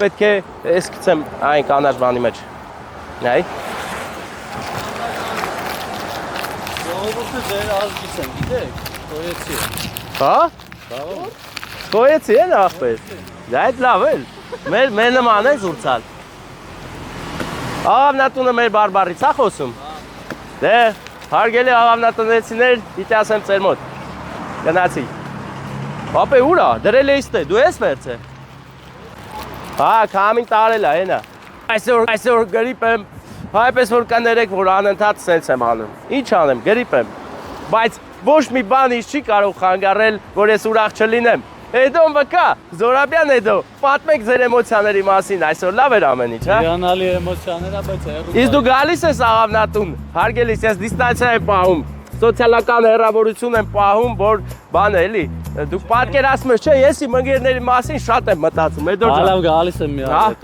Պետք է ես գցեմ այն կանաչ բանի մեջ։ Նայ։ Ժողովուրդը ձեր ազգից են, գիտեք, կոյեցի է։ Հա։ Կոյեցի են ախպեր։ Դա այդ լավ է։ Մեր նման է զուրցալ։ Աղավնատունը մեր բարբարից է խոսում։ Դե, հարգելի աղավնատնեցիներ, պիտի ասեմ ձեր մոտ։ Գնացի։ Ապե ուր է, դրել ես դե, դու ես վերցե։ Հա, քամին տարել է, հենա։ Այսօր գրիպ եմ, հայպես որ կներեք, որ անընդհատ սենց եմ անում։ Ինչ անեմ, գրիպ եմ։ Բայց ոչ մի բան ինչ չի կարող խանգարել, որ ես ուրախ չլինեմ։ Հետո վկա, Զորաբյան հետո, պատմեք ձեր էմոցիաների մասին, այսօր լավ էր ամեն ինչ, հա։ Հիանալի էմոցիաներ է, բայց հեռու։ Իսկ դու գալիս ես աղավնատուն, հարգելիս, ես դիստանցիա եմ պահում, սոցիալական հեռավորություն եմ պահում, որ բան է, էլի։ Դուք պատկերացնում ես, չէ, ես իմ ընկերների մասին շատ եմ մտածում, հետո Հալավ գալիս եմ մի հատ։